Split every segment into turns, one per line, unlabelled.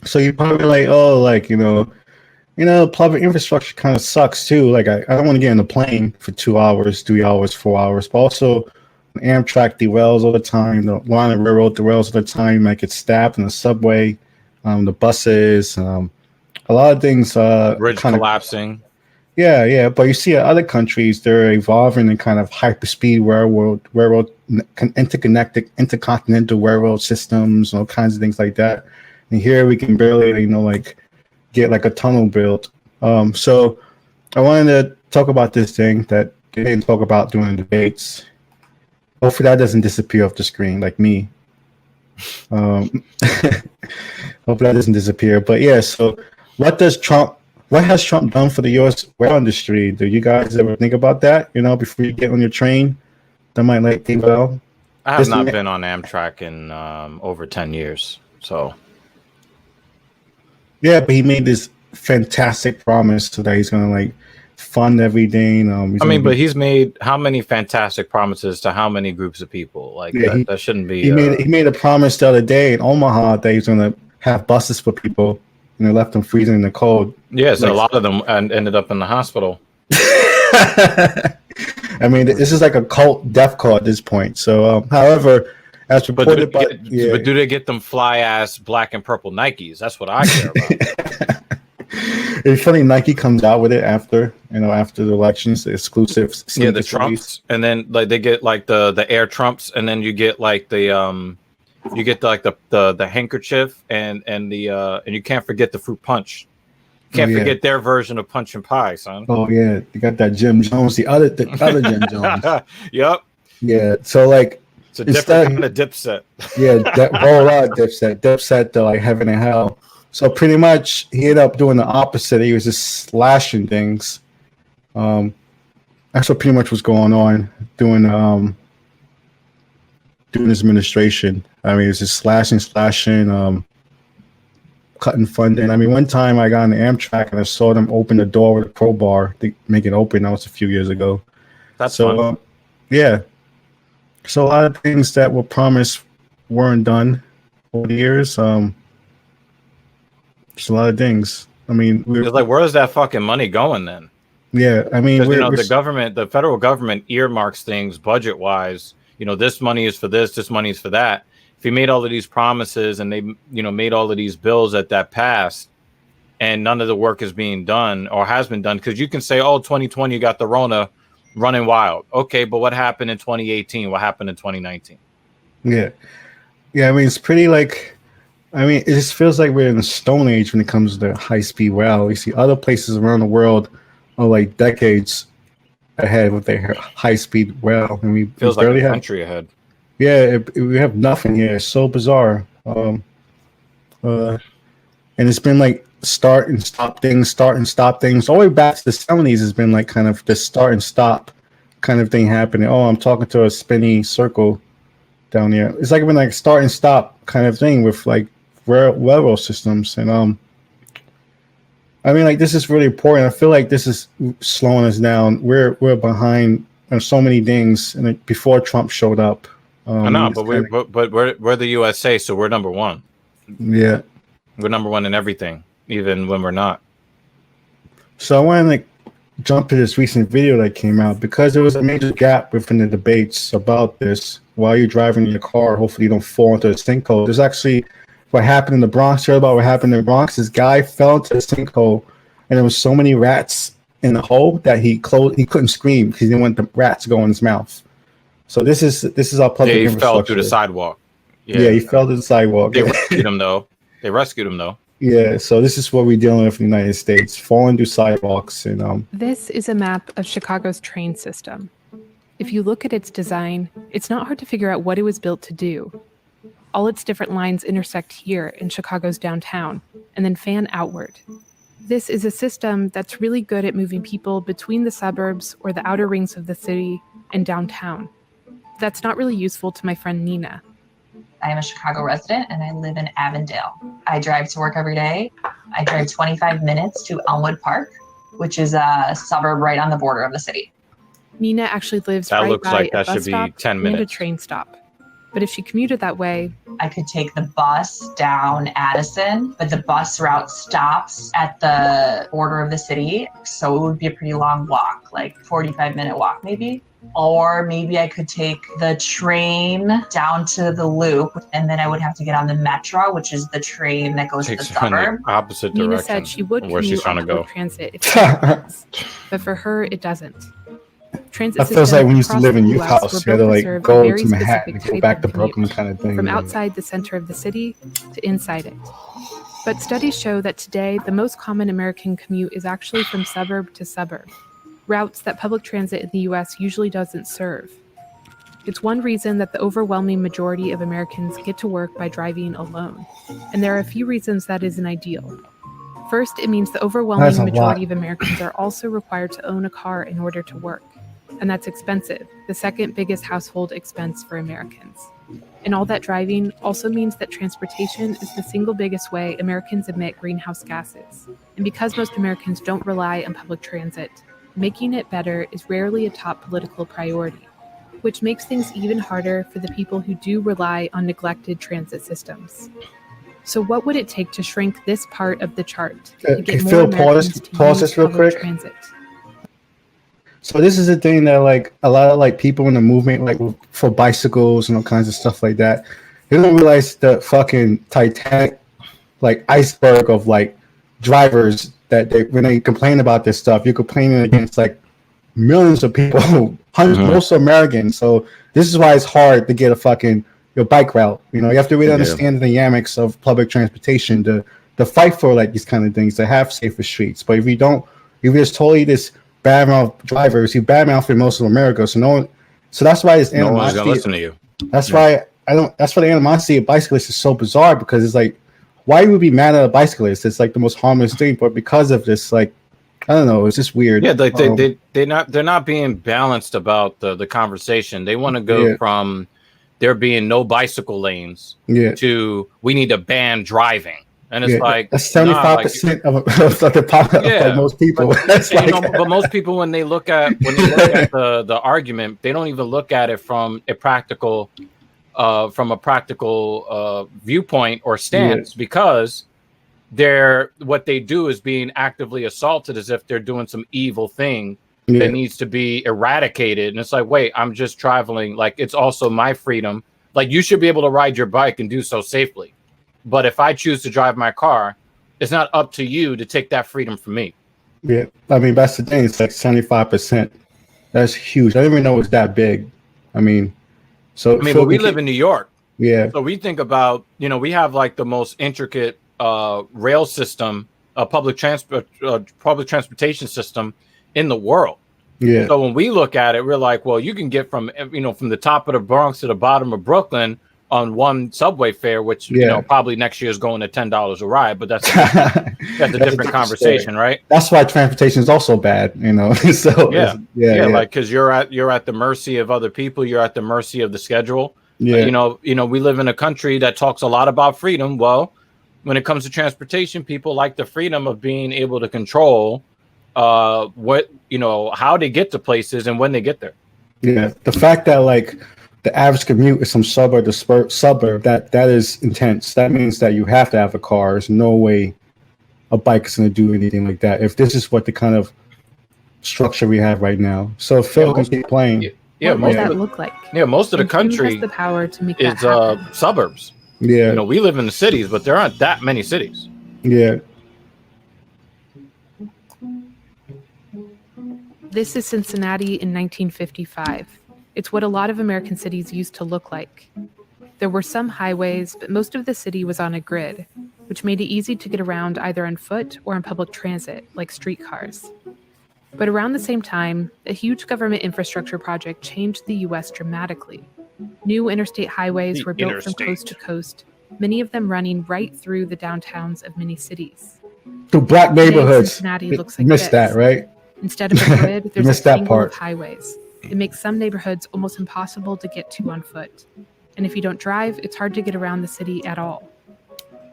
So you're probably like, oh, like, public infrastructure kind of sucks too. Like, I don't want to get in a plane for 2 hours, 3 hours, 4 hours. But also, Amtrak derails all the time. The line of railroad derails all the time. I get stabbed in the subway, the buses, a lot of things.
Bridge collapsing.
Yeah. But you see, other countries, they're evolving in kind of hyperspeed railroad, interconnected, intercontinental railroad systems, all kinds of things like that. And here we can barely, like, get like a tunnel built. So I wanted to talk about this thing that they didn't talk about during the debates. Hopefully that doesn't disappear off the screen like me. Hopefully that doesn't disappear. But yeah, so what has Trump done for the U.S. rail industry? Do you guys ever think about that? Before you get on your train, that might like think well.
I have not been on Amtrak in over 10 years. So
yeah, but he made this fantastic promise that he's gonna like fund everything.
But he's made how many fantastic promises to how many groups of people? Like, yeah, that shouldn't be.
He made a promise the other day in Omaha that he's gonna have buses for people, and they left them freezing in the cold.
Yes, a lot of them ended up in the hospital.
I mean, this is like a cult death call at this point. So, however, as reported
but do they get them fly ass black and purple Nikes? That's what I care about.
It's funny, Nike comes out with it after the elections, the exclusive.
Yeah, the Trumps, and then like they get like the Air Trumps, and then you get like the handkerchief and you can't forget the fruit punch. Can't forget their version of punch and pie, son.
Oh yeah, you got that Jim Jones, the other Jim Jones.
Yep.
Yeah, so like
it's a different kind of Dipset.
Yeah, that whole lot of Dipset to like heaven and hell. So pretty much he ended up doing the opposite. He was just slashing things. That's what pretty much was going on during his administration. I mean, it was just slashing, cutting funding. I mean, one time I got on the Amtrak and I saw them open the door with a crowbar to make it open. That was a few years ago.
That's fun.
Yeah. So a lot of things that were promised weren't done over the years. Just a lot of things. I mean,
it's like, where is that fucking money going then?
Yeah, I mean,
the federal government earmarks things budget-wise. This money is for this money is for that. If he made all of these promises and they, made all of these bills that passed, and none of the work is being done or has been done, because you can say, oh, 2020 you got the Rona running wild. Okay, but what happened in 2018? What happened in 2019?
Yeah. I mean, it's pretty like. I mean, it just feels like we're in the Stone Age when it comes to high-speed rail. You see other places around the world are like decades ahead with their high-speed rail, and we
feels like a country ahead.
Yeah, we have nothing here. It's so bizarre. And it's been like start and stop things. All the way back to the 70s has been like kind of the start and stop kind of thing happening. Oh, I'm talking to a spinny circle down here. It's like been like start and stop kind of thing with like railroad systems. And I mean, like, this is really important. I feel like this is slowing us down. We're behind on so many things, and before Trump showed up.
I know, but we're the USA, so we're number one.
Yeah,
we're number one in everything, even when we're not.
So I want to like jump to this recent video that came out because there was a major gap within the debates about this. While you're driving your car, hopefully you don't fall into a sinkhole. There's actually what happened in the Bronx. Heard about what happened in the Bronx? This guy fell into a sinkhole, and there was so many rats in the hole that he couldn't scream because he didn't want the rats to go in his mouth. So this is our public infrastructure.
He fell through the sidewalk.
Yeah, he fell to the sidewalk.
They rescued him though.
Yeah, so this is what we're dealing with in the United States, falling through sidewalks. And
This is a map of Chicago's train system. If you look at its design, it's not hard to figure out what it was built to do. All its different lines intersect here in Chicago's downtown, and then fan outward. This is a system that's really good at moving people between the suburbs or the outer rings of the city and downtown. That's not really useful to my friend Nina.
I am a Chicago resident and I live in Avondale. I drive to work every day. I drive 25 minutes to Elmwood Park, which is a suburb right on the border of the city.
Nina actually lives right by a bus stop and a train stop. But if she commuted that way,
I could take the bus down Addison, but the bus route stops at the border of the city. So it would be a pretty long walk, like 45-minute walk maybe. Or maybe I could take the train down to the loop, and then I would have to get on the metro, which is the train that goes to the
Takes her in the
suburb.
opposite
Nina
direction
said she would
of where she's
commute
trying
on
to go.
public transit if she had funds, but for her, it doesn't. Transit
That feels like when you used to
across
live in
the
youth
US
house,
were
you had to
built
like
serve a
go
very
to Manhattan
specific
and go
type
back
of
to
commute,
Brooklyn kind of thing.
from
you know?
outside the center of the city to inside it. But studies show that today, the most common American commute is actually from suburb to suburb, routes that public transit in the US usually doesn't serve. It's one reason that the overwhelming majority of Americans get to work by driving alone. And there are a few reasons that isn't ideal. First, it means the
That's
overwhelming
a
majority
lot.
of Americans are also required to own a car in order to work. And that's expensive, the second biggest household expense for Americans. And all that driving also means that transportation is the single biggest way Americans emit greenhouse gases. And because most Americans don't rely on public transit, making it better is rarely a top political priority, which makes things even harder for the people who do rely on neglected transit systems. So what would it take to shrink this part of the chart to get
Hey,
more
Phil,
Americans to
pause
use
this real
public
quick.
transit?
So this is the thing that like a lot of like people in the movement, like for bicycles and all kinds of stuff like that, they don't realize the fucking Titanic like iceberg of like drivers that they when they complain about this stuff, you're complaining against like millions of people, hundreds, most Americans. So this is why it's hard to get a fucking your bike route. You know, you have to really understand the dynamics of public transportation to fight for like these kind of things to have safer streets. But if you don't, if you're just totally this badmouth drivers, you badmouth for most of America. So no one, so that's why this
No one's gonna
animosity.
listen to you.
That's why I don't. That's why the animosity of bicyclists is so bizarre because it's like, why would we be mad at a bicyclist? It's like the most harmless thing, but because of this, like, I don't know, it's just weird.
Yeah, they're not being balanced about the conversation. They want to go from there being no bicycle lanes to we need to ban driving, and it's like
that's 75% of the population, like most people.
But, but most people when they look at the argument, they don't even look at it from a practical viewpoint or stance because what they do is being actively assaulted as if they're doing some evil thing that needs to be eradicated. And it's like, wait, I'm just traveling. Like, it's also my freedom. Like, you should be able to ride your bike and do so safely. But if I choose to drive my car, it's not up to you to take that freedom from me.
Yeah, I mean, that's the thing. It's like 75%. That's huge. I didn't even know it's that big. I mean, but
we live in New York.
Yeah.
So we think about, we have like the most intricate rail system, public transportation system in the world.
Yeah.
So when we look at it, we're like, well, you can get from the top of the Bronx to the bottom of Brooklyn on one subway fare, which probably next year is going to $10 a ride, but that's a different conversation, right?
That's why transportation is also bad, So
like because you're at the mercy of other people, you're at the mercy of the schedule. We live in a country that talks a lot about freedom. Well, when it comes to transportation, people like the freedom of being able to control how they get to places and when they get there.
Yeah, the fact that like the average commute is from suburb to suburb, that is intense. That means that you have to have a car. There's no way a bike is going to do anything like that if this is what the kind of structure we have right now. So Phil can keep playing.
What would that look like?
Yeah, most of the country
has the power to make
is
that happen?
Suburbs.
Yeah,
we live in the cities, but there aren't that many cities.
Yeah.
This is Cincinnati in 1955. It's what a lot of American cities used to look like. There were some highways, but most of the city was on a grid, which made it easy to get around either on foot or on public transit, like streetcars. But around the same time, a huge government infrastructure project changed the U.S. dramatically. New interstate highways were built from coast to coast, many of them running right through the downtowns of many cities.
Through black neighborhoods.
Cincinnati looks like
missed
this.
that, right?
Instead of a grid, there's a tangle
part.
of highways. It makes some neighborhoods almost impossible to get to on foot. And if you don't drive, it's hard to get around the city at all.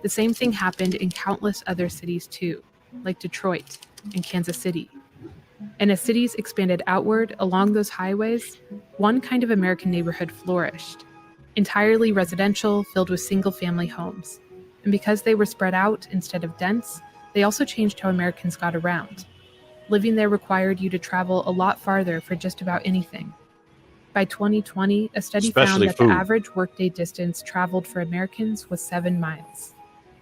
The same thing happened in countless other cities too, like Detroit and Kansas City. And as cities expanded outward along those highways, one kind of American neighborhood flourished. entirely residential, filled with single-family homes. And because they were spread out instead of dense, they also changed how Americans got around. Living there required you to travel a lot farther for just about anything. By 2020, a study
Especially
found that
food.
the average workday distance traveled for Americans was 7 miles.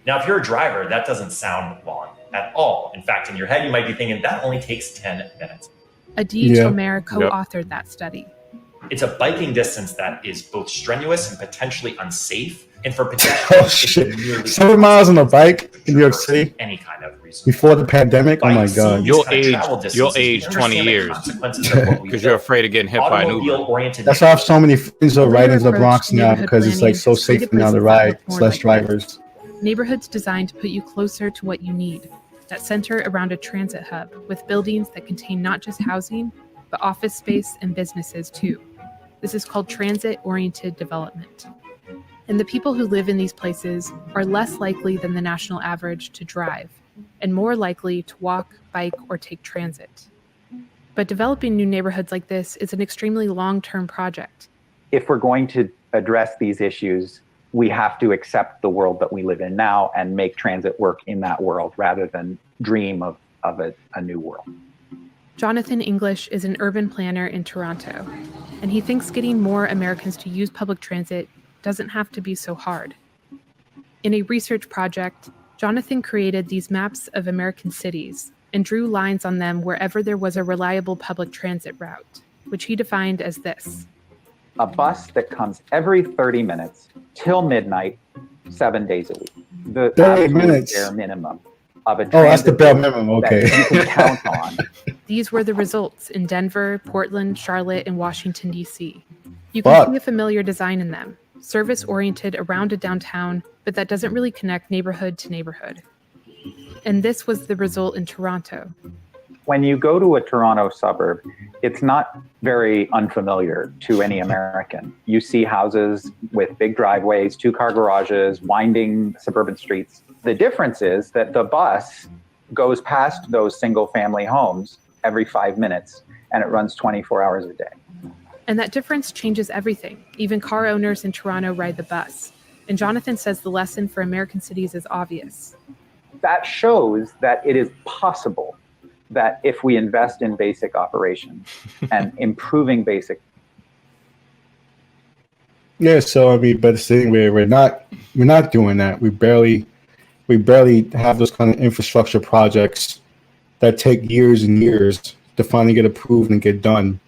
Now, if you're a driver, that doesn't sound long at all. In fact, in your head, you might be thinking that only takes 10 minutes.
Adij
Yeah.
Omer co-authored that study.
It's a biking distance that is both strenuous and potentially unsafe. And for
Oh
pedestrians,
shit!
it's nearly
7 miles on a bike in New York City
any kind of reason.
before the pandemic. Oh my god!
You'll age 20 years because you're afraid of getting hit by an Uber.
That's why I have so many friends who are
The
riding into the
approach
Bronx
to
now
neighborhood
because it's like
planning
so
has
safe
created
now to
places that
ride.
look
It's
more
less
like
drivers.
Neighborhoods designed to put you closer to what you need, that center around a transit hub with buildings that contain not just housing, but office space and businesses too. This is called transit-oriented development. And the people who live in these places are less likely than the national average to drive, and more likely to walk, bike, or take transit. But developing new neighborhoods like this is an extremely long-term project.
If we're going to address these issues, we have to accept the world that we live in now and make transit work in that world rather than dream of a new world.
Jonathan English is an urban planner in Toronto, and he thinks getting more Americans to use public transit doesn't have to be so hard. In a research project, Jonathan created these maps of American cities and drew lines on them wherever there was a reliable public transit route, which he defined as this.
A bus that comes every 30 minutes till midnight, 7 days a week. The
30 minutes.
Bare minimum of a transit.
Oh, that's the bare minimum. Okay.
That you can count on.
These were the results in Denver, Portland, Charlotte, and Washington, D.C. You can see a familiar design in them, service-oriented around a downtown, but that doesn't really connect neighborhood to neighborhood. And this was the result in Toronto.
When you go to a Toronto suburb, it's not very unfamiliar to any American. You see houses with big driveways, 2-car garages, winding suburban streets. The difference is that the bus goes past those single-family homes every 5 minutes, and it runs 24 hours a day.
And that difference changes everything. Even car owners in Toronto ride the bus. And Jonathan says the lesson for American cities is obvious.
That shows that it is possible that if we invest in basic operations and improving basic.
Yeah, so I mean, but it's the thing where we're not doing that. We barely have those kind of infrastructure projects that take years and years to finally get approved and get done.